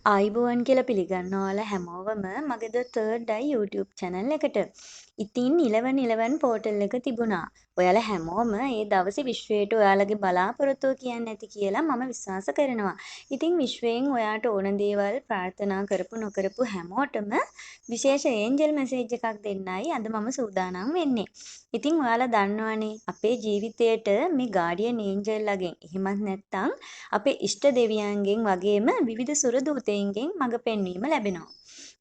ආයිබෝවන් කියලා පිළිගන්නවා ඔයාලා හැමෝවම මගේ The Third Eye YouTube channel එකට. ඉතින් 11 පෝර්ටල් එක තිබුණා. ඔයාලා හැමෝම ඒ දවසේ විශ්වයට ඔයාලගේ බලාපොරොත්තුව කියන්න ඇති කියලා මම විශ්වාස කරනවා. ඉතින් විශ්වයෙන් ඔයාට ඕන දේවල් ප්‍රාර්ථනා කරපු නොකරපු හැමෝටම විශේෂ ඒන්ජල් මැසේජ් එකක් දෙන්නයි අද මම සූදානම් වෙන්නේ. ඉතින් ඔයාලා දන්නවනේ අපේ ජීවිතයට මේ ගාඩියන් ඒන්ජල්ලාගෙන් එහෙමත් නැත්නම් අපේ ඉෂ්ට දෙවියන්ගෙන් වගේම විවිධ සුරදූතයින්ගෙන් මඟ පෙන්වීම ලැබෙනවා.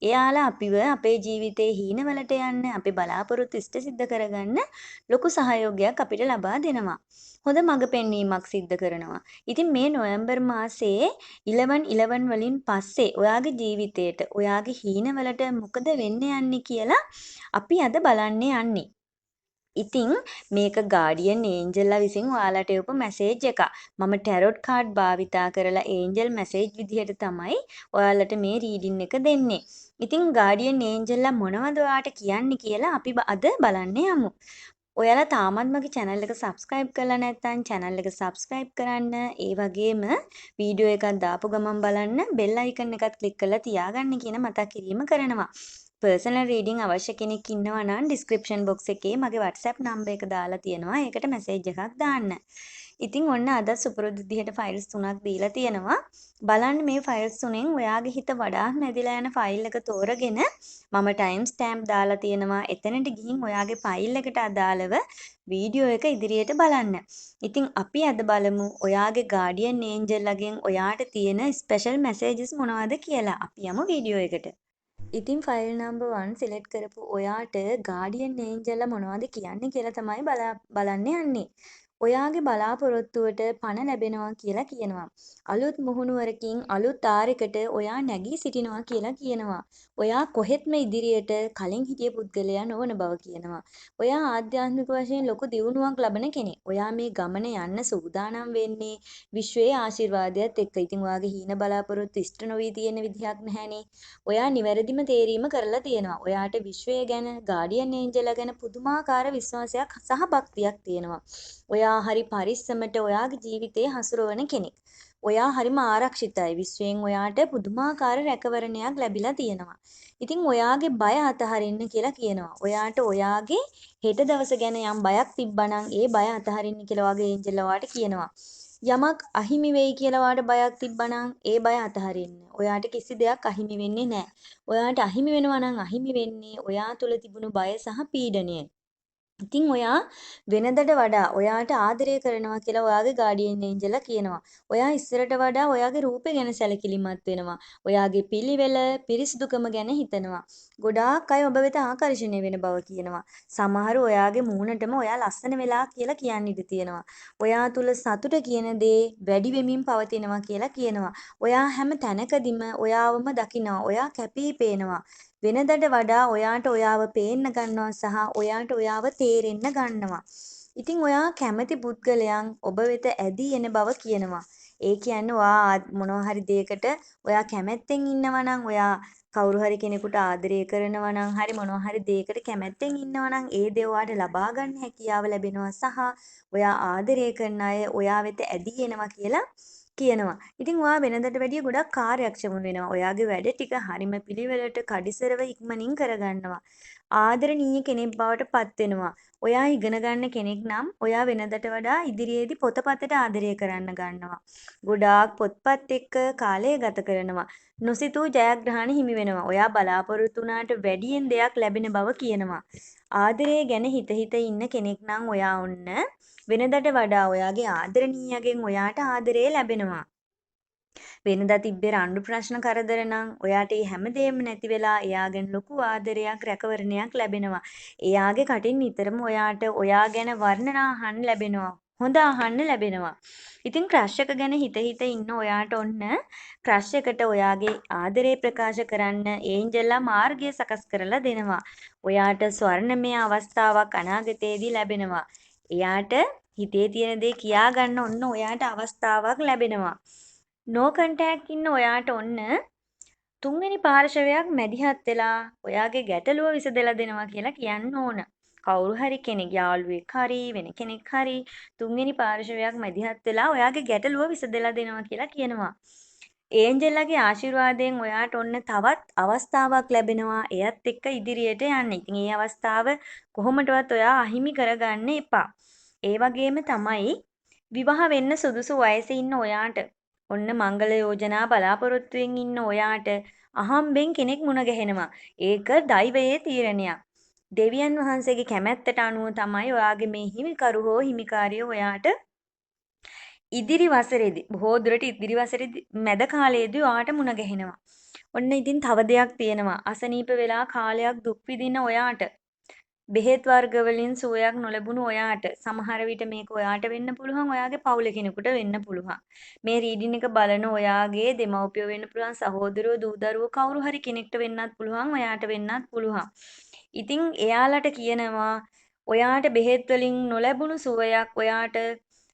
එයාලා අපිව අපේ ජීවිතේ හීනවලට යන්න, අපේ බලාපොරොත්තු ඉෂ්ට සිද්ධ කරගන්න ලොකු සහයෝගයක් අපිට ලබා දෙනවා. හොඳ මඟ පෙන්වීමක් සිද්ධ කරනවා. ඉතින් මේ නොවැම්බර් මාසයේ 11/11 වලින් පස්සේ ඔයාගේ ජීවිතේට, ඔයාගේ හීනවලට මොකද වෙන්න යන්නේ කියලා අපි අද බලන්න යන්නේ. ඉතින් මේක ගාඩියන් ඒන්ජල්ලා විසින් ඔයාලට එවපු මැසේජ් එකක්. මම ටැරොට් කාඩ් භාවිතා කරලා ඒන්ජල් මැසේජ් විදිහට තමයි ඔයාලට මේ රීඩින් එක දෙන්නේ. ඉතින් ගාඩියන් ඒන්ජල්ලා මොනවද ඔයාට කියන්නේ කියලා අපි අද බලන්න යමු. ඔයාලා තාමත් මගේ channel එක subscribe කරලා නැත්නම් channel එක subscribe කරන්න. ඒ වගේම වීඩියෝ එකක් දාපු ගමන් බලන්න bell icon එකත් click කරලා තියාගන්න කියන මතක් කිරීම කරනවා. පර්සනල් රීඩින් අවශ්‍ය කෙනෙක් ඉන්නවා නම් ඩිස්ක්‍රිප්ෂන් බොක්ස් එකේ මගේ WhatsApp නම්බර් එක දාලා තියෙනවා. ඒකට මැසේජ් එකක් දාන්න. ඉතින් ඔන්න අද සුපුරුදු විදිහට ෆයිල්ස් 3ක් දීලා තියෙනවා. බලන්න මේ ෆයිල්ස් තුනෙන් ඔයාගේ හිත වඩාත් නැදිලා යන ෆයිල් එක තෝරගෙන මම ටයිම් ස්ටෑම්ප් දාලා තියෙනවා. එතනට ගිහින් ඔයාගේ ෆයිල් එකට අදාළව වීඩියෝ එක ඉදිරියට බලන්න. ඉතින් අපි අද බලමු ඔයාගේ ගාඩියන් ඒන්ජල්ලාගෙන් ඔයාට තියෙන ස්පෙෂල් මැසේජස් මොනවද කියලා. අපි යමු වීඩියෝ එකට. ඉතින් ෆයිල් නම්බර් 1 සිලෙක්ට් කරපු ඔයාට ගාඩියන් ඒන්ජල්ලා මොනවද කියන්නේ කියලා තමයි බලන්න යන්නේ. ඔයාගේ බලාපොරොත්තුවට පණ ලැබෙනවා කියලා කියනවා. අලුත් මුහුණුවරකින් අලුත් තාරයකට ඔයා නැගී සිටිනවා කියලා කියනවා. ඔයා කොහෙත්ම ඉදිරියට කලින් හිටිය පුද්ගලයා නොවන බව කියනවා. ඔයා ආධ්‍යාත්මික වශයෙන් ලොකු දියුණුවක් ලබන කෙනෙක්. ඔයා මේ ගමන යන්න සූදානම් වෙන්නේ විශ්වයේ ආශිර්වාදයත් එක්ක. ඉතින් ඔයාගේ හීන බලාපොරොත්තු ඉෂ්ට නොවී තියෙන විදිහක් නැහැනේ. ඔයා නිවැරදිම තේරීම කරලා තියෙනවා. ඔයාට විශ්වය ගැන, ගාඩියන් ඒන්ජල්ලා ගැන පුදුමාකාර විශ්වාසයක් සහ භක්තියක් තියෙනවා. ඔයා හරි පරිස්සමට ඔයාගේ ජීවිතේ හසුරවන කෙනෙක්. ඔයා හරිම ආරක්ෂිතයි. විශ්වයෙන් ඔයාට පුදුමාකාර රැකවරණයක් ලැබිලා තියෙනවා. ඉතින් ඔයාගේ බය අතහරින්න කියලා කියනවා. ඔයාට ඔයාගේ හෙට දවස ගැන යම් බයක් තිබ්බනම් ඒ බය අතහරින්න කියලා වගේ ඒන්ජල්ලා ඔයාට කියනවා. යමක් අහිමි වෙයි කියලා ඔයාට බයක් තිබ්බනම් ඒ බය අතහරින්න. ඔයාට කිසි දෙයක් අහිමි වෙන්නේ නැහැ. ඔයාට අහිමි වෙනවා නම් අහිමි වෙන්නේ ඔයා තුල තිබුණු බය සහ පීඩනය. ඉතින් ඔයා වෙනදට වඩා ඔයාට ආදරය කරනවා කියලා ඔයාගේ ගාඩියන් ඒන්ජල්ලා කියනවා. ඔයා ඉස්සරට වඩා ඔයාගේ රූපේ ගැන සැලකිලිමත් වෙනවා. ඔයාගේ පිළිවෙල, පිරිසිදුකම ගැන හිතනවා. ගොඩාක් අය ඔබ වෙත ආකර්ෂණය වෙන බව කියනවා. සමහරු ඔයාගේ මූණටම ඔයා ලස්සන වෙලා කියලා කියන්න ඉඩ තියෙනවා. ඔයා තුල සතුට කියන දේ වැඩි වෙමින් පවතිනවා කියලා කියනවා. ඔයා හැම තැනකදීම ඔයාවම දකිනවා. ඔයා කැපී පේනවා. වෙනදට වඩා ඔයාට ඔයාව පේන්න ගන්නවා සහ ඔයාට ඔයාව තේරෙන්න ගන්නවා. ඉතින් ඔයා කැමති පුද්ගලයන් ඔබ වෙත ඇදී එන බව කියනවා. ඒ කියන්නේ ඔයා මොනවා හරි දෙයකට ඔයා කැමැත්තෙන් ඉන්නවා නම් ඔයා කවුරු හරි කෙනෙකුට ආදරය කරනවා නම් හරි මොනවා හරි දෙයකට කැමැත්තෙන් ඉන්නවා නම් ඒ දේ ඔයාට ලබා ගන්න හැකියාව ලැබෙනවා සහ ඔයා ආදරය කරන අය ඔයා වෙත ඇදී එනවා කියලා කියනවා. ඉතින් ඔයා වෙනදට වැඩිය ගොඩක් කාර්යක්ෂම වෙනවා. ඔයාගේ වැඩ ටික හරිම පිළිවෙලට කඩිසරව ඉක්මනින් කරගන්නවා. ආදරණීය කෙනෙක් බවට පත් වෙනවා. ඔයා ඉගෙන ගන්න කෙනෙක් නම් ඔයා වෙනදට වඩා ඉදිරියේදී පොතපතට ආදරය කරන්න ගන්නවා. ගොඩාක් පොත්පත් එක්ක කාලය ගත කරනවා. නොසිතූ ජයග්‍රහණ හිමි වෙනවා. ඔයා බලාපොරොත්තු වුණාට වැඩියෙන් දෙයක් ලැබෙන බව කියනවා. ආදරය ගැන හිත හිත ඉන්න කෙනෙක් නම් ඔයා ඔන්න වෙනදට වඩා ඔයාගේ ආදරණීයගෙන් ඔයාට ආදරය ලැබෙනවා. වෙනදා තිබ්බේ රණ්ඩු ප්‍රශ්න කරදර නම් ඔයාට මේ හැමදේම නැති වෙලා එයාගෙන් ලොකු ආදරයක් රැකවරණයක් ලැබෙනවා. එයාගේ කටින් නිතරම ඔයාට ඔයා ගැන වර්ණනා අහන්න ලැබෙනවා. හොඳ අහන්න ලැබෙනවා. ඉතින් ක්‍රෂ් එක ගැන හිත හිත ඉන්න ඔයාට ඔන්න ක්‍රෂ් එකට ඔයාගේ ආදරේ ප්‍රකාශ කරන්න ඒන්ජල්ලා මාර්ගය සකස් කරලා දෙනවා. ඔයාට ස්වර්ණමය අවස්ථාවක් අනාගතයේදී ලැබෙනවා. එයාට හිතේ තියෙන දේ කියා ගන්න ඔන්න ඔයාට අවස්ථාවක් ලැබෙනවා. නෝ කන්ටැක්ට් ඉන්න ඔයාට ඔන්න තුන්වෙනි පාර්ශවයක් මැදිහත් වෙලා ඔයාගේ ගැටලුව විසඳලා දෙනවා කියලා කියන්න ඕන. කවුරු හරි කෙනෙක් යාළුවෙක් හරි වෙන කෙනෙක් හරි තුන්වෙනි පාර්ශවයක් මැදිහත් වෙලා ඔයාගේ ගැටලුව විසඳලා දෙනවා කියලා කියනවා. ඒන්ජල්ලාගේ ආශිර්වාදයෙන් ඔයාට ඔන්න තවත් අවස්ථාවක් ලැබෙනවා. එයත් එක්ක ඉදිරියට යන්න. ඉතින් ඒ අවස්ථාව කොහොමදවත් ඔයා අහිමි කරගන්න එපා. ඒ වගේම තමයි විවාහ වෙන්න සුදුසු වයසේ ඉන්න ඔයාට ඔන්න මංගල යෝජනා බලාපොරොත්තුවෙන් ඉන්න ඔයාට අහම්බෙන් කෙනෙක් මුණ ගැහෙනවා. ඒක දෛවයේ තීරණයක්. දෙවියන් වහන්සේගේ කැමැත්තට අනුව තමයි ඔයාගේ මේ හිමිකරු හෝ හිමිකාරිය ඔයාට ඉදිරි වසරේදී බොහෝ දුරට ඉදිරි වසරේදී මැද කාලයේදී ඔයාට මුණ ගැහෙනවා. ඔන්න ඉතින් තව දෙයක් තියෙනවා. අසනීප වෙලා කාලයක් දුක් විඳින ඔයාට බෙහෙත් වර්ග වලින් සුවයක් නොලැබුණු ඔයාට සමහර විට මේක ඔයාට වෙන්න පුළුවන්, ඔයාගේ පවුලේ කෙනෙකුට වෙන්න පුළුවන්. මේ රීඩින් එක බලන ඔයාගේ දෙමව්පියෝ වෙන්න පුළුවන්, සහෝදරයෝ, දූ දරුවෝ කවුරු හරි කෙනෙක්ට වෙන්නත් පුළුවන්, ඔයාට වෙන්නත් පුළුවන්. ඉතින් එයාලට කියනවා ඔයාට බෙහෙත් වලින් නොලැබුණු සුවයක් ඔයාට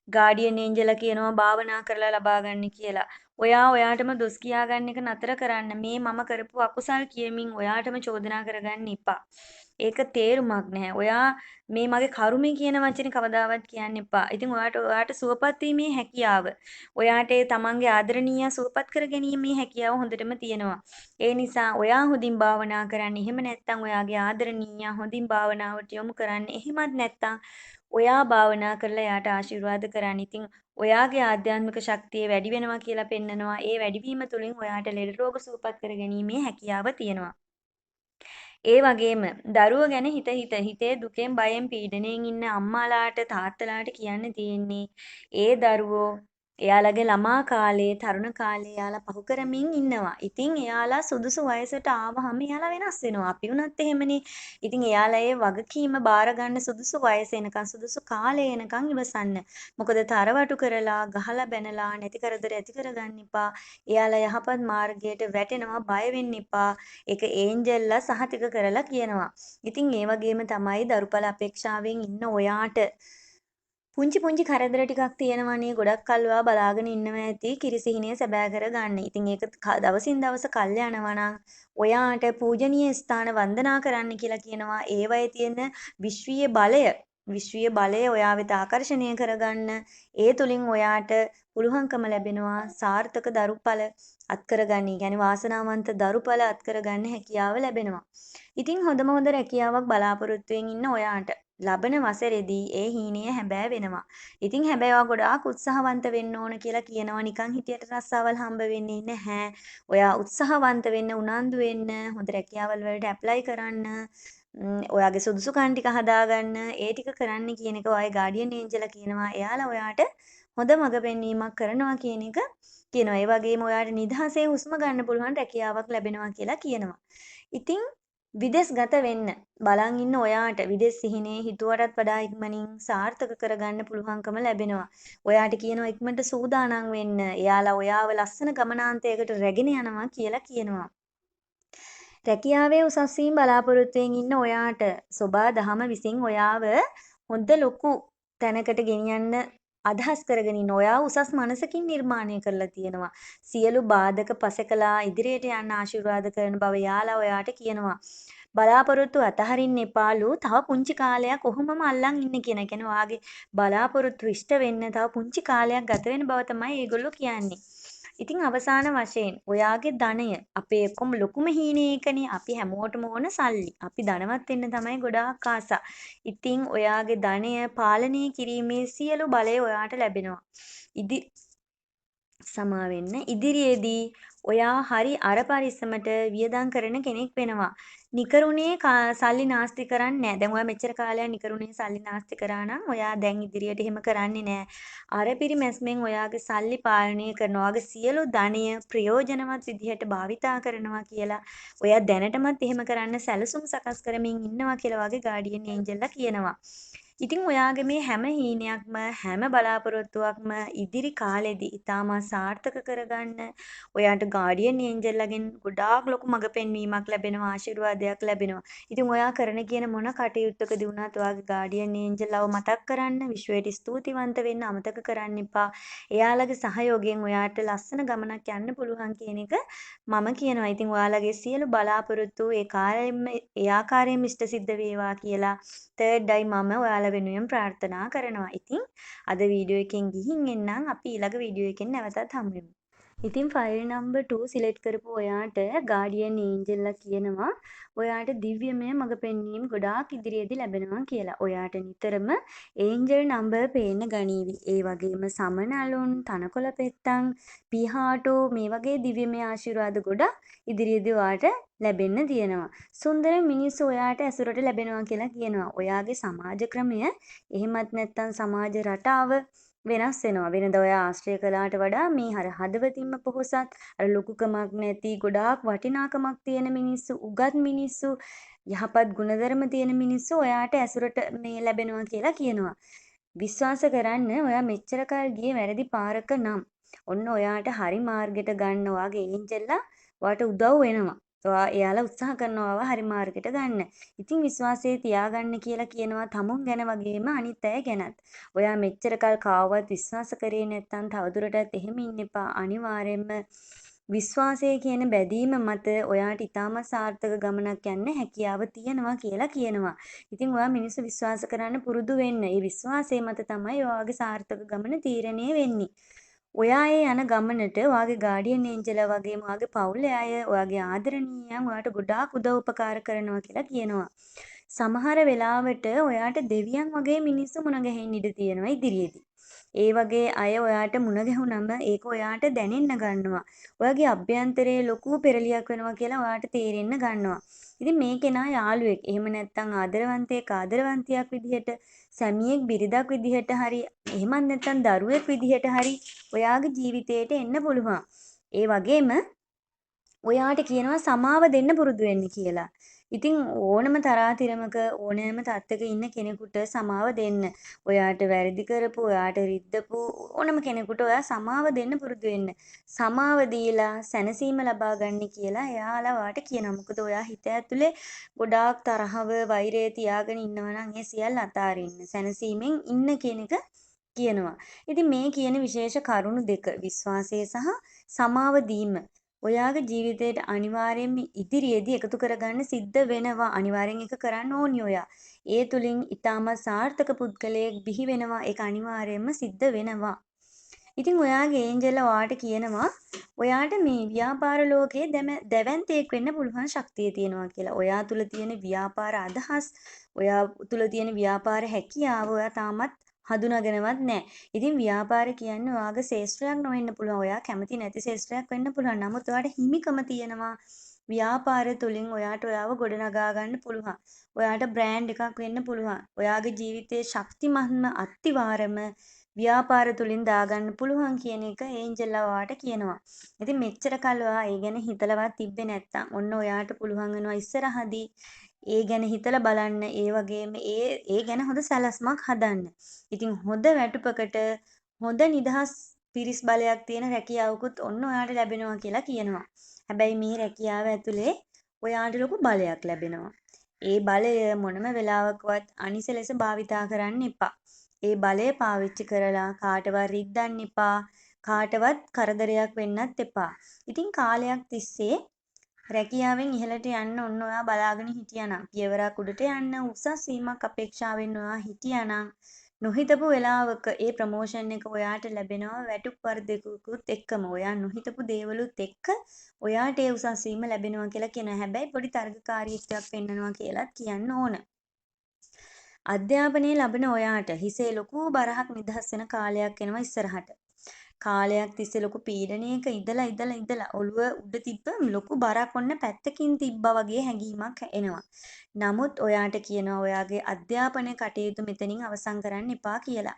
ගාඩියන් ඒන්ජලා කියනවා භාවනා කරලා ලබා ගන්න කියලා. ඔයාටම දොස් කියාගන්න එක නතර කරන්න. මේ මම කරපු අකුසල් කියමින් ඔයාටම චෝදනා කරගන්න එපා. ඒක තේරුමක් නැහැ. ඔයා මේ මගේ කරුමේ කියන වචනේ කවදාවත් කියන්න එපා. ඉතින් ඔයාට සුවපත් වීමේ හැකියාව. ඔයාට ඒ තමන්ගේ ආදරණීය සුවපත් කර ගැනීමේ හැකියාව හොඳටම තියෙනවා. ඒ නිසා ඔයා හොඳින් භාවනා කරන්න. එහෙම නැත්නම් ඔයාගේ ආදරණීය හොඳින් භාවනාවට යොමු කරන්න. එහෙමත් නැත්නම් ඔයා භාවනා කරලා එයාට ආශිර්වාද කරන්න. ඉතින් ඔයාගේ ආධ්‍යාත්මික ශක්තිය වැඩි වෙනවා කියලා පෙන්නනවා. ඒ වැඩිවීම තුළින් ඔයාට ලෙඩ රෝග සුවපත් කරගැනීමේ හැකියාව තියෙනවා. ඒ වගේම දරුවෝ ගැන හිතේ දුකෙන් බයෙන් පීඩණයෙන් ඉන්න අම්මාලාට තාත්තලාට කියන්න තියෙන්නේ ඒ දරුවෝ එයාලගේ ළමා කාලේ තරුණ කාලේ එයාලා පහු කරමින් ඉන්නවා. ඉතින් එයාලා සුදුසු වයසට ආවහම එයාලා වෙනස් වෙනවා. අපි වුණත් එහෙමනේ. ඉතින් එයාලා ඒ වගකීම බාර ගන්න සුදුසු වයස එනකන් සුදුසු කාලය එනකන් ඉවසන්න. මොකද තරවටු කරලා ගහලා බැනලා නැති කරදර ඇති කරගන්න එපා. එයාලා යහපත් මාර්ගයට වැටෙනවා බය වෙන්න එපා. ඒක ඒන්ජල්ලා සහතික කරලා කියනවා. ඉතින් ඒ වගේම තමයි දරුපල අපේක්ෂාවෙන් ඉන්න ඔයාට පුංචි පුංචි කරදර ටිකක් තියෙනවනේ ගොඩක් කල්වා බලාගෙන ඉන්නවා ඇති කිරිසිහිනේ සැබෑ කරගන්න. ඉතින් ඒක දවසින් දවස කල් යනවා නම් ඔයාට පූජනීය ස්ථාන වන්දනා කරන්න කියලා කියනවා. ඒවයේ තියෙන විශ්වීය බලය ඔයා වෙත ආකර්ෂණය කරගන්න. ඒ තුලින් ඔයාට පුළුවන්කම ලැබෙනවා සාර්ථක දරුඵල අත්කරගන්න. يعني වාසනාවන්ත දරුඵල අත්කරගන්න හැකියාව ලැබෙනවා. ඉතින් හොඳම හොඳ රැකියාවක් බලාපොරොත්තුෙන් ඉන්න ඔයාට ලබන වසරේදී ඒ හීනය හැබෑ වෙනවා. ඉතින් හැබැයි ඔයා ගොඩාක් උත්සාහවන්ත වෙන්න ඕන කියලා කියනවා. නිකන් හිටියට රස්සාවල් හම්බ වෙන්නේ නැහැ. ඔයා උත්සාහවන්ත වෙන්න, උනන්දු වෙන්න, හොඳ රැකියාවල් වලට ඇප්ලයි කරන්න, ඔයාගේ සුදුසුකම් ටික හදාගන්න, ඒ ටික කරන්න කියන එක ඔයගේ ගාඩියන් ඒන්ජලා කියනවා. එයාලා ඔයාට හොඳ මඟ පෙන්වීමක් කරනවා කියන එක කියනවා. ඒ වගේම ඔයාට නිදහසේ හුස්ම ගන්න පුළුවන් රැකියාවක් ලැබෙනවා කියලා කියනවා. ඉතින් විදෙස්ගත වෙන්න බලන් ඉන්න ඔයාට විදෙස් සිහිනේ හිතුවටත් වඩා ඉක්මනින් සාර්ථක කරගන්න පුළුවන්කම ලැබෙනවා. ඔයාට කියනවා ඉක්මනට සූදානම් වෙන්න. එයාලා ඔයාව ලස්සන ගමනාන්තයකට රැගෙන යනවා කියලා කියනවා. රැකියාවේ උසස් වීම බලාපොරොත්තුෙන් ඉන්න ඔයාට සෝබා දහම විසින් ඔයාව හොඳ ලොකු තැනකට ගෙනියන්න අදහස් කරගෙන ඉන්න ඔයා උසස් මනසකින් නිර්මාණය කරලා තියෙනවා. සියලු බාධක පසකලා ඉදිරියට යන්න ආශිර්වාද කරන බව යාලා ඔයාට කියනවා. බලාපොරොත්තු අතහරින්න එපාලු. තව පුංචි කාලයක් කොහොමම අල්ලන් ඉන්න කියන. කියන්නේ ඔයාගේ බලාපොරොත්තු ඉෂ්ට වෙන්න තව පුංචි කාලයක් ගත වෙන බව තමයි ඒගොල්ලෝ කියන්නේ. ඉතින් අවසාන වශයෙන් ඔයාගේ ධනය අපේ ඔක්කොම ලොකුම හීනේ ඒකනේ. අපි හැමෝටම ඕන සල්ලි. අපි ධනවත් වෙන්න තමයි ගොඩාක් ආසා. ඉතින් ඔයාගේ ධනය පාලනය කිරීමේ සියලු බලය ඔයාට ලැබෙනවා. සමා වෙන්න ඉදිරියේදී ඔයා හරි අර පරිස්සමට වියදම් කරන කෙනෙක් වෙනවා. නිකරුණේ සල්ලි නාස්ති කරන්නේ නැහැ. දැන් ඔයා මෙච්චර කාලයක් නිකරුණේ සල්ලි නාස්ති කරා නම් ඔයා දැන් ඉදිරියට එහෙම කරන්නේ නැහැ. අර පිරිමැස්මෙන් ඔයාගේ සල්ලි පාලනය කරනවා. ඔයාගේ සියලු ධනය ප්‍රයෝජනවත් විදිහට භාවිතා කරනවා කියලා ඔයා දැනටමත් එහෙම කරන්න සැලසුම් සකස් කරමින් ඉන්නවා කියලා වගේ ගාඩියන් ඒන්ජල්ලා කියනවා. ඉතින් ඔයාගේ මේ හැම හීනයක්ම හැම බලාපොරොත්තුවක්ම ඉදිරි කාලෙදී ඉතාමත් සාර්ථක කරගන්න ඔයාට ගාඩියන් ඒන්ජල්ලාගෙන් ගොඩාක් ලොකු මඟ පෙන්වීමක් ලැබෙනවා ආශිර්වාදයක් ලැබෙනවා. ඉතින් ඔයා කරන කියන මොන කටයුත්තකදී වුණත් ඔයාගේ ගාඩියන් ඒන්ජල්ලාව මතක් කරන්න විශ්වයට ස්තුතිවන්ත වෙන්න අමතක කරන්න එපා. එයාලගේ සහයෝගයෙන් ඔයාට ලස්සන ගමනක් යන්න පුළුවන් කියන එක මම කියනවා. ඉතින් ඔයාලගේ සියලු බලාපොරොත්තු ඒ ආකාරයෙන්ම ඉෂ්ට සිද්ධ වේවා කියලා තර්ඩ් ඩයි මම ඔයාලා වෙනුවෙන් ප්‍රාර්ථනා කරනවා. ඉතින් අද වීඩියෝ එකෙන් ගිහින් එන්නම් අපි ඊළඟ වීඩියෝ එකෙන් නැවතත් හමු වෙමු. ඉතින් ෆයිල් නම්බර් 2 සිලෙක්ට් කරපු ඔයාට ගාඩියන් ඒන්ජල්ලා කියනවා ඔයාට දිව්‍යමය මඟ පෙන්වීම් ගොඩාක් ඉදිරියේදී ලැබෙනවා කියලා. ඔයාට නිතරම ඒන්ජල් නම්බර් පේන්න ගනීවි. ඒ වගේම සමනලුන්, තණකොළ පෙත්තන්, පීහාටෝ මේ වගේ දිව්‍යමය ආශිර්වාද ගොඩක් ඉදිරියේදී ඔයාට ලැබෙන්න තියෙනවා. සුන්දර මිනිස්සු ඔයාට ඇසුරට ලැබෙනවා කියලා කියනවා. ඔයාගේ සමාජ ක්‍රමය එහෙමත් නැත්නම් සමාජ රටාව වෙනස් වෙනවා. වෙනදා ඔයා ආශ්‍රය කළාට වඩා මේ හදවතින්ම පොහොසත් අර ලොකුකමක් නැති ගොඩාක් වටිනාකමක් තියෙන මිනිස්සු, උගත් මිනිස්සු, යහපත් ගුණධර්ම තියෙන මිනිස්සු ඔයාට ඇසුරට මේ ලැබෙනවා කියලා කියනවා. විශ්වාස කරන්න ඔයා මෙච්චර කල් ගියේ වැරදි පාරක නම් ඔන්න ඔයාට හරි මාර්ගෙට ගන්න ඔයාගේ ඒන්ජල්ලා ඔයාට උදව් වෙනවා. එයාලා උත්සාහ කරනවා හරි මාර්ගෙට ගන්න. ඉතින් විශ්වාසය තියාගන්න කියලා කියනවා තමුන් ගැන වගේම අනිත් අය ගැනත්. ඔයා මෙච්චර කල් කාවවත් විශ්වාස කරේ නැත්නම් තවදුරටත් එහෙම ඉන්න එපා. අනිවාර්යයෙන්ම විශ්වාසය කියන බැදීම මත ඔයාට ඉතාමත් සාර්ථක ගමනක් යන්න හැකියාව තියෙනවා කියලා කියනවා. ඉතින් ඔයා මිනිස්සු විශ්වාස කරන්න පුරුදු වෙන්න. ඒ විශ්වාසය මත තමයි ඔයාගේ සාර්ථක ගමන තීරණය වෙන්නේ. ඔයා ඒ යන ගමනට ඔයාගේ ගාඩියන් ඒන්ජලා වගේම ඔයාගේ පවුලේ අය, ඔයාගේ ආදරණීයයන් ඔයාට ගොඩාක් උදව් උපකාර කරනවා කියලා කියනවා. සමහර වෙලාවට ඔයාට දෙවියන් වගේ මිනිස්සු මුණ ගැහෙන්න ඉඩ තියෙනවා ඉදිරියේදී. ඒ වගේ අය ඔයාට මුණ ගැහුනම ඒක ඔයාට දැනෙන්න ගන්නවා. ඔයාගේ අභ්‍යන්තරයේ ලොකු පෙරලියක් වෙනවා කියලා ඔයාට තේරෙන්න ගන්නවා. ඉතින් මේ කෙනා යාළුවෙක්. එහෙම නැත්නම් ආදරවන්තයෙක් ආදරවන්තියක් විදිහට, සැමියෙක් බිරිඳක් විදිහට හරි, එහෙමත් නැත්නම් දරුවෙක් විදිහට හරි ඔයාගේ ජීවිතේට එන්න පුළුවන්. ඒ වගේම ඔයාට කියනවා සමාව දෙන්න පුරුදු වෙන්න කියලා. ඉතින් ඕනම තරාතිරමක ඕනෑම තත්ත්වයක ඉන්න කෙනෙකුට සමාව දෙන්න. ඔයාට වැරදි කරපු, ඔයාට රිද්දපු ඕනම කෙනෙකුට ඔයා සමාව දෙන්න පුරුදු වෙන්න. සමාව දීලා සැනසීම ලබා ගන්න කියලා එයාලා ඔයාට කියනවා. මොකද ඔයා හිත ඇතුලේ ගොඩාක් තරහව, වෛරය තියාගෙන ඉන්නවා නම් ඒ සියල්ල අතාරින්න. සැනසීමෙන් ඉන්න කියන එක කියනවා. ඉතින් මේ කියන විශේෂ කරුණු දෙක විශ්වාසය සහ සමාව දීම ඔයාගේ ජීවිතයට අනිවාර්යයෙන්ම ඉදිරියේදී එකතු කරගන්න සිද්ධ වෙනවා. අනිවාර්යෙන් ඒක කරන්න ඕනි ඔයා. ඒ තුලින් ඊටමත් සාර්ථක පුද්ගලයෙක් බිහි වෙනවා. ඒක අනිවාර්යයෙන්ම සිද්ධ වෙනවා. ඉතින් ඔයාගේ ඒන්ජල්ලා ඔයාට කියනවා ඔයාට මේ ව්‍යාපාර ලෝකයේ දැවැන්තයෙක් වෙන්න පුළුවන් ශක්තිය තියෙනවා කියලා. ඔයා තුල තියෙන ව්‍යාපාර අදහස්, ඔයා තුල තියෙන ව්‍යාපාර හැකියාව ඔයා තාමත් හඳුනාගෙනවත් නැහැ. ඉතින් ව්‍යාපාර කියන්නේ ඔයාගේ ශේෂ්ත්‍රයක් නොවෙන්න පුළුවන්. ඔයා කැමති නැති ශේෂ්ත්‍රයක් වෙන්න පුළුවන්. නමුත් ඔයාට හිමිකම තියෙනවා. ව්‍යාපාර තුලින් ඔයාට ඔයාව ගොඩනගා ගන්න පුළුවන්. ඔයාට බ්‍රෑන්ඩ් එකක් වෙන්න පුළුවන්. ඔයාගේ ජීවිතයේ ශක්තිමත්ම අත්තිවාරම ව්‍යාපාර තුලින් දාගන්න පුළුවන් කියන එක ඒන්ජල්ලා ඔයාට කියනවා. ඉතින් මෙච්චර කල් ඔයා ඒ ගැන හිතලවත් තිබ්බේ නැත්තම් ඔන්න ඔයාට පුළුවන් වෙනවා ඉස්සරහදී ඒ ගැන හිතලා බලන්න. ඒ වගේම ඒ ගැන හොඳ සැලැස්මක් හදන්න. ඉතින් හොඳ වැටුපකට හොඳ නිදහස් පිරිස් බලයක් තියෙන රැකියාවකුත් ඔන්න ඔයාට ලැබෙනවා කියලා කියනවා. හැබැයි මේ රැකියාව ඇතුලේ ඔයාට ලොකු බලයක් ලැබෙනවා. ඒ බලය මොනම වෙලාවකවත් අනිසි ලෙස භාවිතා කරන්න එපා. ඒ බලය පාවිච්චි කරලා කාටවත් රිද්දන්න එපා. කාටවත් කරදරයක් වෙන්නත් එපා. ඉතින් කාලයක් තිස්සේ රැකියාවෙන් ඉහළට යන්න ඔන්න ඔයා බලාගෙන හිටියානම් පියවරක් උඩට යන්න උසස් වීමක් අපේක්ෂාවෙන් ඔයා හිටියානම් නොහිතපු වෙලාවක ඒ ප්‍රොමෝෂන් එක ඔයාට ලැබෙනවා වැටුප් වර්ධකකුත් එක්කම ඔයා නොහිතපු දේවලුත් එක්ක ඔයාට ඒ උසස් වීම ලැබෙනවා කියලා කියනවා. හැබැයි පොඩි තරගකාරීත්වයක් පෙන්නනවා කියලාත් කියන්න ඕන. අධ්‍යාපනය ලබන ඔයාට හිසේ ලොකු බරක් නිදහස් වෙන කාලයක් එනවා ඉස්සරහට. කාලයක් තිස්සේ ලොකු පීඩනයක ඉඳලා ඔළුව උඩ තිබ්බ ලොකු බරක් ඔන්න පැත්තකින් තිබ්බා වගේ හැඟීමක් එනවා. නමුත් ඔයාට කියනවා ඔයාගේ අධ්‍යාපන කටයුතු මෙතනින් අවසන් කරන්න එපා කියලා.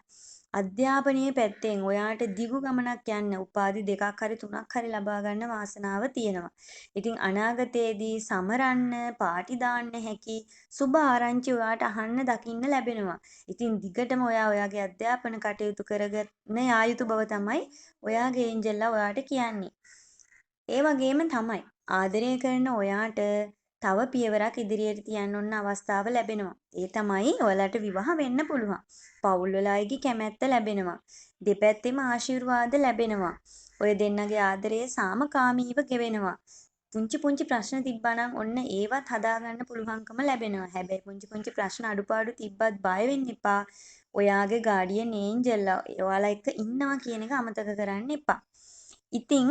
අධ්‍යාපනයේ පැත්තෙන් ඔයාට දිගු ගමනක් යන්න උපාධි 2ක් හරි 3ක් හරි ලබා ගන්න වාසනාව තියෙනවා. ඉතින් අනාගතයේදී සමරන්න, පාටි දාන්න හැකි සුබ ආරංචි ඔයාට අහන්න දකින්න ලැබෙනවා. ඉතින් දිගටම ඔයාගේ අධ්‍යාපන කටයුතු කරගෙන යා යුතු බව තමයි ඔයාගේ ඒන්ජල්ලා ඔයාට කියන්නේ. ඒ වගේම තමයි ආදරය කරන ඔයාට තව පියවරක් ඉදිරියට තියන්න ඕන අවස්ථාව ලැබෙනවා. ඒ තමයි ඔයාලට විවාහ වෙන්න පුළුවන්. පවුල් වල අයගේ කැමැත්ත ලැබෙනවා. දෙපැත්තෙම ආශිර්වාද ලැබෙනවා. ඔය දෙන්නගේ ආදරය සාමකාමීව ගෙවෙනවා. පුංචි පුංචි ප්‍රශ්න තිබ්බා නම් ඔන්න ඒවත් හදාගන්න පුළුවන්කම ලැබෙනවා. හැබැයි පුංචි පුංචි ප්‍රශ්න අඩුපාඩු තිබ්බත් බය වෙන්න එපා. ඔයාගේ ගාඩියන් ඒන්ජල්ලා ඔයාලා එක්ක ඉන්නවා කියන එක අමතක කරන්න එපා. ඉතින්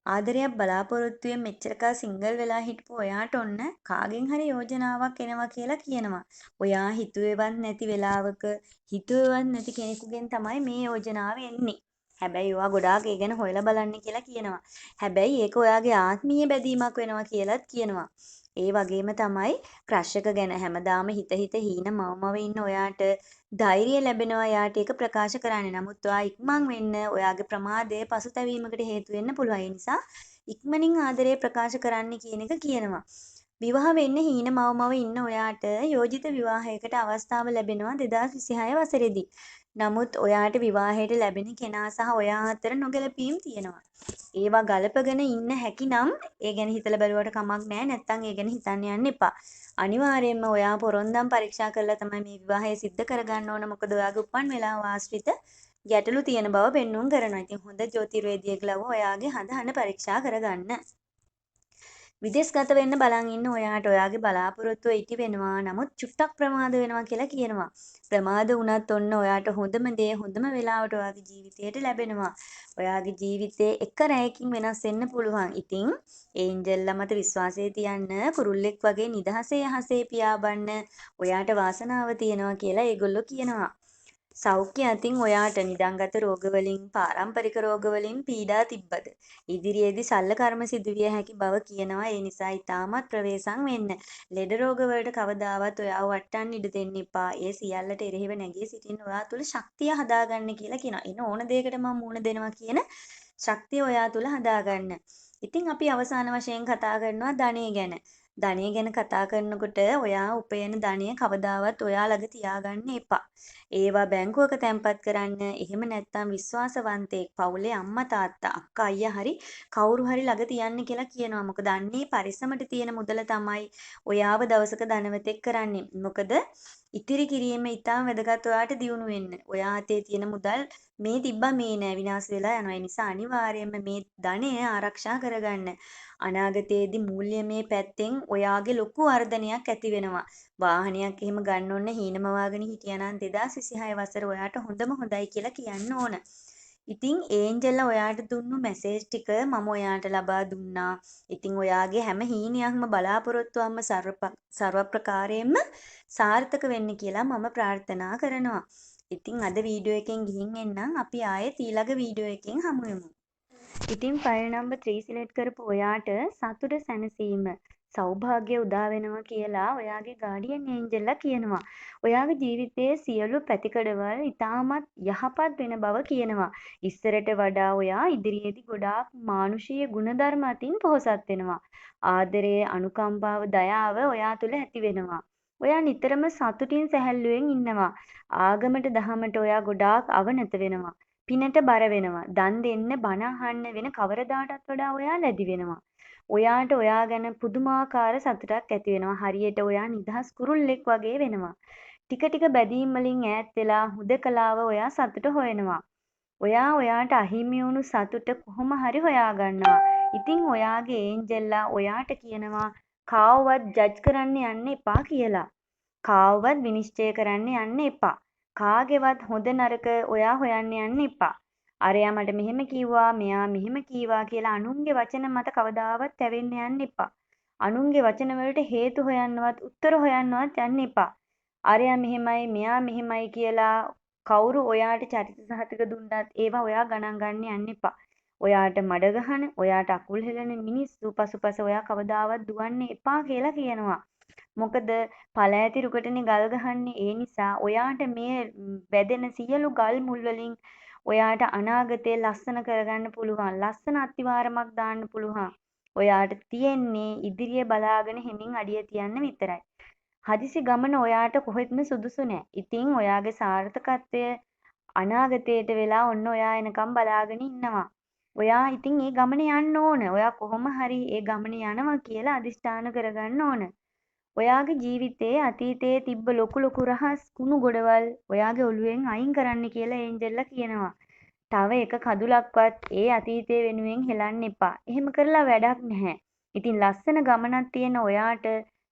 ආදරයක් බලාපොරොත්තුවෙන් මෙච්චර කල් සිංගල් වෙලා හිටපු ඔයාට ඔන්න කාගෙන් හරි යෝජනාවක් එනවා කියලා කියනවා. ඔයා හිතුවේවත් නැති වෙලාවක හිතුවේවත් නැති කෙනෙකුගෙන් තමයි මේ යෝජනාව එන්නේ. හැබැයි ඔයා ගොඩාක් ඒ ගැන හොයලා බලන්න කියලා කියනවා. හැබැයි ඒක ඔයාගේ ආත්මීය බැඳීමක් වෙනවා කියලාත් කියනවා. ඒ වගේම තමයි ක්‍රෂ් එක ගැන හැමදාම හිත හිත හීන මවමව ඉන්න ඔයාට ධෛර්යය ලැබෙනවා යාට ඒක ප්‍රකාශ කරන්න. නමුත් ඔයා ඉක්මන් වෙන්න ඔයාගේ ප්‍රමාදය පසුතැවීමකට හේතු වෙන්න පුළුවන්. ඒ නිසා ඉක්මනින් ආදරය ප්‍රකාශ කරන්න කියන එක කියනවා. විවාහ වෙන්න හීන මවමව ඉන්න ඔයාට යෝජිත විවාහයකට අවස්ථාව ලැබෙනවා 2026 වසරේදී. නමුත් ඔයාට විවාහයට ලැබෙන කෙනා සහ ඔයා අතර නොගැලපීම් තියෙනවා. ඒවා ගලපගෙන ඉන්න හැකිනම් ඒ ගැන හිතලා බැලුවට කමක් නැහැ. නැත්තම් ඒ ගැන හිතන්න යන්න එපා. අනිවාර්යයෙන්ම ඔයා පොරොන්දම් පරීක්ෂා කරලා තමයි මේ විවාහය සිද්ධ කරගන්න ඕන. මොකද ඔයාගේ උපන් වෙලාව ආශ්‍රිත ගැටලු තියෙන බව පෙන්වුම් කරනවා. ඉතින් හොඳ ජ්‍යොතිර්වේදියෙක් ලව ඔයාගේ හඳ පරීක්ෂා කරගන්න. විදේශගත වෙන්න බලන් ඉන්න ඔයාට ඔයාගේ බලාපොරොත්තුව ඉටි වෙනවා. නමුත් චුට්ටක් ප්‍රමාද වෙනවා කියලා කියනවා. ප්‍රමාද වුණත් ඔන්න ඔයාට හොඳම දේ හොඳම වෙලාවට ඔයාගේ ජීවිතයට ලැබෙනවා. ඔයාගේ ජීවිතේ එක රැයකින් වෙනස් වෙන්න පුළුවන්. ඉතින් ඒන්ජල්ලා මත විශ්වාසය තියන්න කුරුල්ලෙක් වගේ නිදහසේ අහසේ පියාඹන්න ඔයාට වාසනාව තියෙනවා කියලා ඒගොල්ලෝ කියනවා. සෞඛ්‍ය අතින් ඔයාට නිදන්ගත රෝගවලින් පාරම්පරික රෝගවලින් පීඩා තිබ්බද ඉදිරියේදී සල්ල කර්ම සිදුවිය හැකි බව කියනවා. ඒ නිසා ඊටමත් ප්‍රවේශම් වෙන්න. ලෙඩ රෝග වලට කවදාවත් ඔයාව වටන්න ඉඩ දෙන්න එපා. ඒ සියල්ලට එරෙහිව නැගී සිටින්න ඔයා තුල ශක්තිය හදාගන්න කියලා කියනවා. එන ඕන දෙයකට මම මුහුණ දෙනවා කියන ශක්තිය ඔයා තුල හදාගන්න. ඉතින් අපි අවසාන වශයෙන් කතා කරනවා ධනය ගැන. ධනය ගැන කතා කරනකොට ඔයා උපයන ධනය කවදාවත් ඔයා ළඟ තියාගන්න එපා. ඒවා බැංකුවක තැන්පත් කරන්න. එහෙම නැත්නම් විශ්වාසවන්තයෙක් පවුලේ අම්මා තාත්තා අක්කා අයියා හරි කවුරු හරි ළඟ තියන්න කියලා කියනවා. මොකද අන්නේ පරිස්සමට තියෙන මුදල තමයි ඔයාව දවසක ධනවතෙක් කරන්නේ. මොකද ඉතිරි කිරීම ඉතාම වැදගත් ඔයාට දියුණු වෙන්න. ඔයා අතේ තියෙන මුදල් මේ තිබ්බා මේ නෑ විනාශ වෙලා යනවා. ඒ නිසා අනිවාර්යයෙන්ම මේ ධනය ආරක්ෂා කරගන්න. අනාගතයේදී මූල්‍යමය පැත්තෙන් ඔයාගේ ලොකු වර්ධනයක් ඇති වෙනවා. වාහනයක් එහෙම ගන්න ඕන හීනමවාගෙන හිටියානම් 2026 වසර ඔයාට හොඳම හොඳයි කියලා කියන්න ඕන. ඉතින් ඒන්ජල්ලා ඔයාට දුන්නු මැසේජ් ටික මම ඔයාට ලබා දුන්නා. ඉතින් ඔයාගේ හැම හීනයක්ම බලාපොරොත්තුවක්ම ਸਰව ප්‍රකාරයෙන්ම සාර්ථක වෙන්න කියලා මම ප්‍රාර්ථනා කරනවා. ඉතින් අද වීඩියෝ එකෙන් ගිහින් එන්නම් අපි ආයෙත් ඊළඟ වීඩියෝ එකෙන් හමු වෙමු. ඉතින් ෆයිල් නම්බර් 3 සිලෙක්ට් කරපු ඔයාට සතුට සැනසීම සෞභාග්‍ය උදා වෙනවා කියලා ඔයාගේ ගාඩියන් ඒන්ජල්ලා කියනවා. ඔයාගේ ජීවිතයේ සියලු පැතිකඩවල් ඉතාමත් යහපත් වෙන බව කියනවා. ඉස්සරට වඩා ඔයා ඉදිරියේදී ගොඩාක් මානුෂීය ගුණධර්ම අතින් පොහොසත් වෙනවා. ආදරය, අනුකම්පාව, දයාව ඔයා තුළ ඇති වෙනවා. ඔයා නිතරම සතුටින් සැහැල්ලුවෙන් ඉන්නවා. ආගමට දහමට ඔයා ගොඩාක් අවනත වෙනවා. පිනට බර වෙනවා. දන් දෙන්න බණ අහන්න වෙන කවරදාටත් වඩා ඔයා ලැදි වෙනවා. ඔයාට ඔයා ගැන පුදුමාකාර සතුටක් ඇති වෙනවා. හරියට ඔයා නිදහස් කුරුල්ලෙක් වගේ වෙනවා. ටික ටික බැඳීම් වලින් ඈත් වෙලා හුදකලාව ඔයා සතුට හොයනවා. ඔයා ඔයාට අහිමි වුණු සතුට කොහොම හරි හොයා ගන්නවා. ඉතින් ඔයාගේ ඒන්ජල්ලා ඔයාට කියනවා කාවවත් ජජ් කරන්න යන්න එපා කියලා. කාවවත් විනිශ්චය කරන්න යන්න එපා. කාගේවත් හොඳ නරක ඔයා හොයන්න යන්න එපා. අරයා මට මෙහෙම කිව්වා, මෙයා මෙහෙම කීවා කියලා අනුන්ගේ වචන මත කවදාවත් තැවෙන්න යන්න එපා. අනුන්ගේ වචන වලට හේතු හොයන්නවත්, උත්තර හොයන්නවත් යන්න එපා. අරයා මෙහෙමයි, මෙයා මෙහෙමයි කියලා කවුරු ඔයාට චරිත සහතික දුන්නත් ඒවා ඔයා ගණන් ගන්න යන්න එපා. ඔයාට මඩ ගහන, ඔයාට අකුල් හෙලන මිනිස්සු පසුපස ඔයා කවදාවත් දුවන්න එපා කියලා කියනවා. මොකද පළ ඇති රුකටනේ ගල් ගහන්නේ. ඒ නිසා ඔයාට මේ වැදෙන සියලු ගල් මුල් වලින් ඔයාට අනාගතය ලස්සන කරගන්න පුළුවන්. ලස්සන අත්තිවාරමක් දාන්න පුළුවන්. ඔයාට තියෙන්නේ ඉදිරිය බලාගෙන හෙමින් අඩිය තියන්න විතරයි. හදිසි ගමන ඔයාට කොහෙත්ම සුදුසු නෑ. ඉතින් ඔයාගේ සාර්ථකත්වය අනාගතයට වෙලා ඔන්න ඔයා එනකම් බලාගෙන ඉන්නවා. ඔයා ඉතින් ඒ ගමන යන්න ඕන. ඔයා කොහොම හරි ඒ ගමන යනවා කියලා අදිෂ්ඨාන කරගන්න ඕන. ඔයාගේ ජීවිතයේ අතීතයේ තිබ්බ ලොකු රහස් කුණු ගොඩවල් ඔයාගේ ඔළුවෙන් අයින් කරන්න කියලා ඒන්ජල්ලා කියනවා. තව එක කදුලක්වත් ඒ අතීතය වෙනුවෙන් හෙලන්න එපා. එහෙම කරලා වැඩක් නැහැ. ඉතින් ලස්සන ගමනක් තියෙන ඔයාට,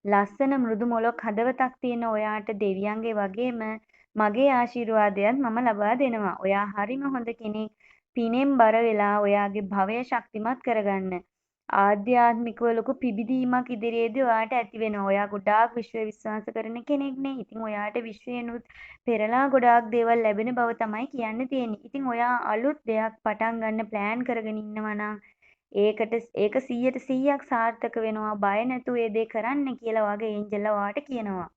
ලස්සන මෘදු මොලොක් හදවතක් තියෙන ඔයාට දෙවියන්ගේ වගේම මගේ ආශිර්වාදයත් මම ලබා දෙනවා. ඔයා හරිම හොඳ කෙනෙක්. පිනෙන් බර වෙලා ඔයාගේ භවය ශක්තිමත් කරගන්න. ආධ්‍යාත්මිකව ලොකු පිබිදීමක් ඉදිරියේදී ඔයාට ඇති වෙනවා. ඔයා ගොඩාක් විශ්ව විශ්වාස කරන කෙනෙක්නේ. ඉතින් ඔයාට විශ්වයෙන්ුත් පෙරලා ගොඩාක් දේවල් ලැබෙන බව තමයි කියන්න තියෙන්නේ. ඉතින් ඔයා අලුත් දෙයක් පටන් ගන්න ප්ලෑන් කරගෙන ඉන්නවා නම් ඒක 100%ක් සාර්ථක වෙනවා. බය නැතුව ඒ දේ කරන්න කියලා වගේ ඒන්ජල්ලා ඔයාට කියනවා.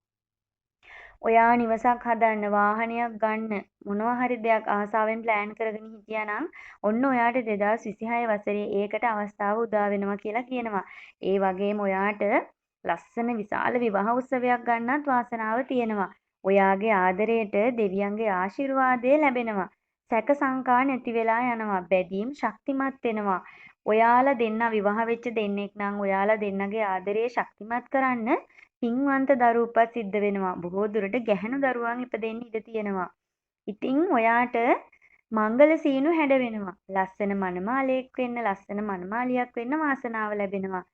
ඔයා නිවසක් හදන්න, වාහනයක් ගන්න, මොනවා හරි දෙයක් ආසාවෙන් ප්ලෑන් කරගෙන හිටියානම් ඔන්න ඔයාට 2026 වසරේ ඒකට අවස්ථාව උදා වෙනවා කියලා කියනවා. ඒ වගේම ඔයාට ලස්සන විශාල විවාහ උත්සවයක් ගන්නත් වාසනාව තියෙනවා. ඔයාගේ ආදරයට දෙවියන්ගේ ආශිර්වාදය ලැබෙනවා. සැක සංකා නැති වෙලා යනවා. බැදීම් ශක්තිමත් වෙනවා. ඔයාලා දෙන්න විවාහ වෙච්ච දෙන්නෙක් නම් ඔයාලා දෙන්නගේ ආදරය ශක්තිමත් කරන්න පින්වන්ත දරු උපත් සිද්ධ වෙනවා. බොහෝ දුරට ගැහැණු දරුවන් ඉපදෙන්න ඉඩ තියෙනවා. ඉතින් ඔයාට මංගල සීනු හැඩ වෙනවා. ලස්සන මනමාලයෙක් වෙන්න, ලස්සන මනමාලියක් වෙන්න වාසනාව ලැබෙනවා.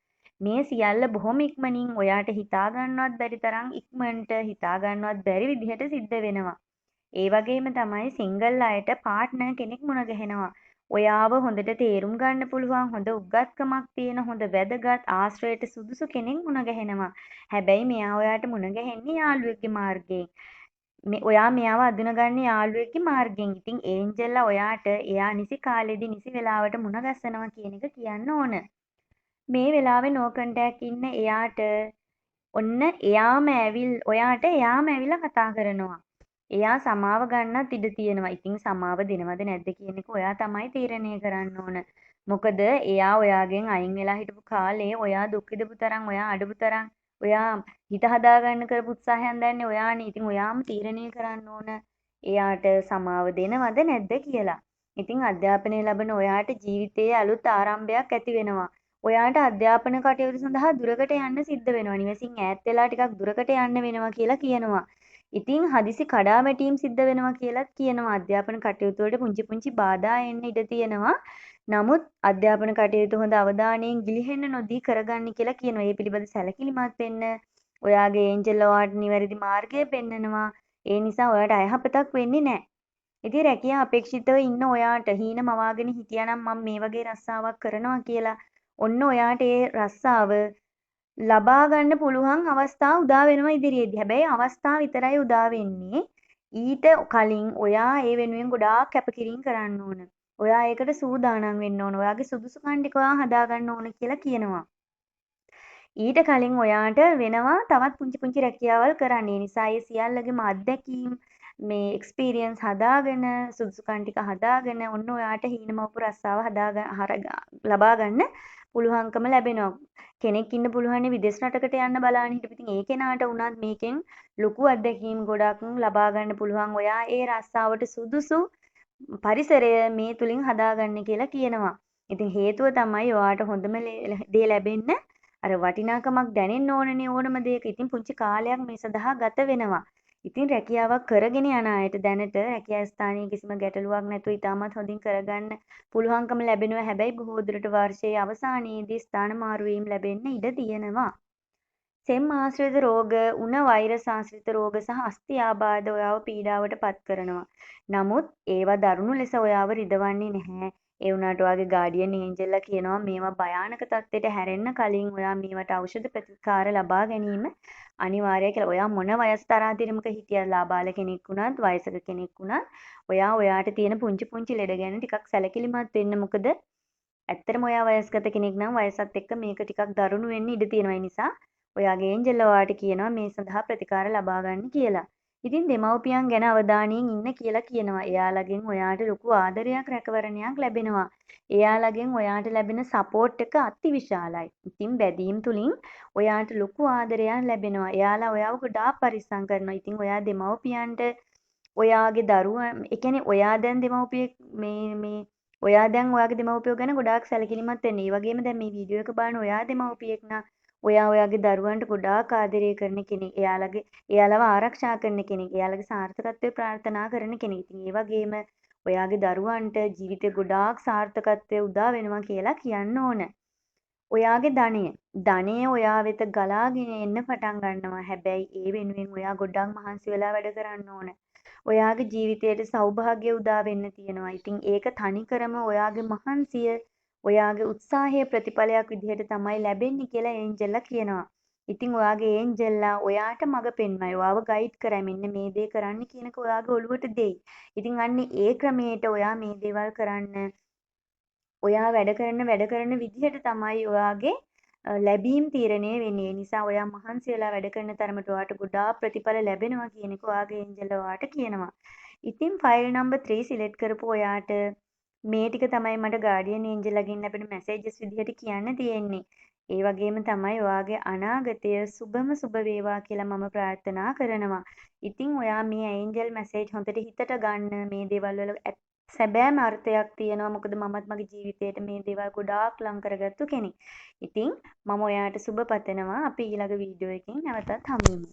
මේ සියල්ල බොහොම ඉක්මනින් ඔයාට හිතා ගන්නවත් බැරි තරම් ඉක්මනට හිතා ගන්නවත් බැරි විදිහට සිද්ධ වෙනවා. ඒ වගේම තමයි සිංගල් අයට පාර්ට්නර් කෙනෙක් මුණ ගැහෙනවා. ඔයාව හොඳට තේරුම් ගන්න පුළුවන් හොඳ උගත්කමක් තියෙන හොඳ වැදගත් ආශ්‍රයයට සුදුසු කෙනෙක් මුණ ගැහෙනවා. හැබැයි මෙයා ඔයාට මුණ ගැහෙන්නේ යාළුවෙක්ගේ මාර්ගයෙන්. ඔයා මෙයාව අඳුනගන්නේ යාළුවෙක්ගේ මාර්ගයෙන්. ඉතින් ඒන්ජල්ලා ඔයාට එයා නිසි කාලෙදි නිසි වෙලාවට මුණ ගැස්සනවා කියන එක කියන්න ඕන. මේ වෙලාවේ නෝ කන්ටැක්ට් ඉන්න එයාට ඔන්න ඔයාට එයාම ඇවිල්ලා කතා කරනවා. එයා සමාව ගන්නත් ඉඩ තියෙනවා. ඉතින් සමාව දෙනවද නැද්ද කියන එක ඔයා තමයි තීරණය කරන්න ඕන. මොකද එයා ඔයාගෙන් අයින් වෙලා හිටපු කාලේ ඔයා දුක් විඳපු තරම් ඔයා අඩපු තරම් ඔයා හිත හදාගන්න කරපු උත්සාහයන් දන්නේ ඔයානේ. ඉතින් ඔයාම තීරණය කරන්න ඕන එයාට සමාව දෙනවද නැද්ද කියලා. ඉතින් අධ්‍යාපනය ලැබෙන ඔයාට ජීවිතයේ අලුත් ආරම්භයක් ඇති වෙනවා. ඔයාට අධ්‍යාපන කටයුතු සඳහා දුරකට යන්න සිද්ධ වෙනවා. නිවසින් ඈත් වෙලා ටිකක් දුරකට යන්න වෙනවා කියලා කියනවා. ඉතින් හදිසි කඩාවැටීම් සිද්ධ වෙනවා කියලාත් කියනවා. අධ්‍යාපන කටයුතු වලට පුංචි පුංචි බාධා එන්න ඉඩ තියෙනවා. නමුත් අධ්‍යාපන කටයුතු හොඳ අවධානයෙන් ගිලිහෙන්න නොදී කරගන්න කියලා කියනවා. ඒ පිළිබඳ සැලකිලිමත් වෙන්න. ඔයාගේ ඒන්ජල් ඔයාට නිවැරදි මාර්ගය පෙන්නනවා. ඒ නිසා ඔයාට අයහපතක් වෙන්නේ නැහැ. ඉතින් රැකියා අපේක්ෂිතව ඉන්න ඔයාට හීන මවාගෙන හිටියානම් මම මේ වගේ රස්සාවක් කරනවා කියලා ඔන්න ඔයාට ඒ රස්සාව ලබා ගන්න පුළුවන් අවස්ථා උදා වෙනවා ඉදිරියේදී. හැබැයි අවස්ථා විතරයි උදා වෙන්නේ. ඊට කලින් ඔයා ඒ වෙනුවෙන් ගොඩාක් කැපකිරීම කරන්න ඕන. ඔයා ඒකට සූදානම් වෙන්න ඕන. ඔයාගේ සුදුසුකම් ටික ඔයා හදා ගන්න ඕන කියලා කියනවා. ඊට කලින් ඔයාට වෙනවා තවත් පුංචි පුංචි රැකියාවල් කරන්න. ඒ නිසා ඒ සියල්ලගේම අත්දැකීම් මේ එක්ස්පීරියන්ස් හදාගෙන සුදුසුකම් ටික හදාගෙන ඔන්න ඔයාට හීනමවපු රස්සාව ලබා ගන්න පුළුවන්කම ලැබෙනවා. කෙනෙක් ඉන්න පුළුවන් විදේශ රටකට යන්න බලන්න හිටපු. ඉතින් ඒ කෙනාට උනත් මේකෙන් ලොකු අත්දැකීම් ගොඩක් ලබා ගන්න පුළුවන්. ඔයා ඒ රස්සාවට සුදුසු පරිසරය මේ තුලින් හදාගන්න කියලා කියනවා. ඉතින් හේතුව තමයි ඔයාට හොඳම දේ ලැබෙන්න අර වටිනාකමක් දැනෙන්න ඕනනේ ඕනම දෙයක. ඉතින් පුංචි කාලයක් මේ සඳහා ගත වෙනවා. ඉතින් රැකියාවක් කරගෙන යන අයට දැනට රැකියා ස්ථානයේ කිසිම ගැටලුවක් නැතුව ඉතාමත් හොඳින් කරගන්න පුළුවන්කම ලැබෙනවා. හැබැයි බොහෝ දුරට වර්ෂයේ අවසානයේදී ස්ථාන මාරු වීම ලැබෙන්න ඉඩ තියෙනවා. සෙම් ආශ්‍රිත රෝග, උණ වෛරස් ආශ්‍රිත රෝග සහ අස්ථි ආබාධ ඔයාව පීඩාවට පත් කරනවා. නමුත් ඒවා දරුණු ලෙස ඔයාව රිදවන්නේ නැහැ. ඒ වුණාට ඔයාගේ ගාඩියන් ඒන්ජල්ලා කියනවා මේවා භයානක තත්ත්වයට හැරෙන්න කලින් ඔයා මේවට ඖෂධ ප්‍රතිකාර ලබා ගැනීම අනිවාර්යයි කියලා. ඔයා මොන වයස් තරාතිරමක හිටියත් ලාබාල කෙනෙක් වුණත් වයසක කෙනෙක් වුණත් ඔයාට තියෙන පුංචි පුංචි ලෙඩ ගැන ටිකක් සැලකිලිමත් වෙන්න. මොකද ඇත්තටම ඔයා වයස්ගත කෙනෙක් නම් වයසත් එක්ක මේක ටිකක් දරුණු වෙන්න ඉඩ තියෙනවා. ඒ නිසා ඔයාගේ ඒන්ජල්ලා ඔයාට කියනවා මේ සඳහා ප්‍රතිකාර ලබා ගන්න කියලා. ඉතින් දෙමව්පියන් ගැන අවධානයෙන් ඉන්න කියලා කියනවා. එයාලගෙන් ඔයාට ලොකු ආදරයක් රැකවරණයක් ලැබෙනවා. එයාලගෙන් ඔයාට ලැබෙන සපෝට් එක අතිවිශාලයි. ඉතින් බැදීම් තුලින් ඔයාට ලොකු ආදරයක් ලැබෙනවා. එයාලා ඔයාව ගොඩාක් පරිස්සම් කරනවා. ඉතින් ඔයා දෙමව්පියන්ට ඔයාගේ දරුවන්, ඒ කියන්නේ ඔයා දැන් දෙමව්පියෙක් ඔයා දැන් ඔයාගේ දෙමව්පියෝ ගැන ගොඩාක් සැලකිලිමත් වෙන්න. ඒ වගේම දැන් මේ වීඩියෝ එක බලන ඔයා දෙමව්පියෙක් නම් ඔයාගේ දරුවන්ට ගොඩාක් ආදරය කරන කෙනෙක්. එයාලව ආරක්ෂා කරන කෙනෙක්. එයාලගේ සාර්ථකත්වය ප්‍රාර්ථනා කරන කෙනෙක්. ඉතින් ඒ වගේම ඔයාගේ දරුවන්ට ජීවිතේ ගොඩාක් සාර්ථකත්වය උදා වෙනවා කියලා කියන්න ඕන. ඔයාගේ ධනය ඔයා වෙත ගලාගෙන එන්න පටන් ගන්නවා. හැබැයි ඒ වෙනුවෙන් ඔයා ගොඩක් මහන්සි වෙලා වැඩ කරන්න ඕන. ඔයාගේ ජීවිතයට සෞභාග්‍ය උදා වෙන්න තියෙනවා. ඉතින් ඒක තනිකරම ඔයාගේ මහන්සිය, ඔයාගේ උත්සාහයේ ප්‍රතිඵලයක් විදිහට තමයි ලැබෙන්නේ කියලා ඒන්ජල්ලා කියනවා. ඉතින් ඔයාගේ ඒන්ජල්ලා ඔයාට මඟ පෙන්වයි. ඔයාව ගයිඩ් කරයි. මෙන්න මේ දේ කරන්න කියනක ඔයාගේ ඔළුවට දෙයි. ඉතින් අන්න ඒ ක්‍රමයට ඔයා මේ දේවල් කරන්න ඔයා වැඩ කරන විදිහට තමයි ඔයාගේ ලැබීම් තීරණය වෙන්නේ. ඒ නිසා ඔයා මහන්සි වෙලා වැඩ කරන තරමට ඔයාට ගොඩාක් ප්‍රතිඵල ලැබෙනවා කියන එක ඔයාගේ ඒන්ජල් ඔයාට කියනවා. ඉතින් ෆයිල් නම්බර් 3 සිලෙක්ට් කරපු ඔයාට මේ ටික තමයි මට ගාඩියන් ඒන්ජල්ලාගෙන් ලැබෙන මැසේජස් විදිහට කියන්න තියෙන්නේ. ඒ වගේම තමයි ඔයාගේ අනාගතය සුබම සුබ වේවා කියලා මම ප්‍රාර්ථනා කරනවා. ඉතින් ඔයා මේ ඒන්ජල් මැසේජ් හොඳට හිතට ගන්න. මේ දේවල් වල සැබෑම අර්ථයක් තියෙනවා. මොකද මමත් මගේ ජීවිතේට මේ දේවල් ගොඩාක් ලං කරගත්තු කෙනෙක්. ඉතින් මම ඔයාට සුබ පතනවා. අපි ඊළඟ වීඩියෝ එකකින් නැවතත් හමු වෙමු.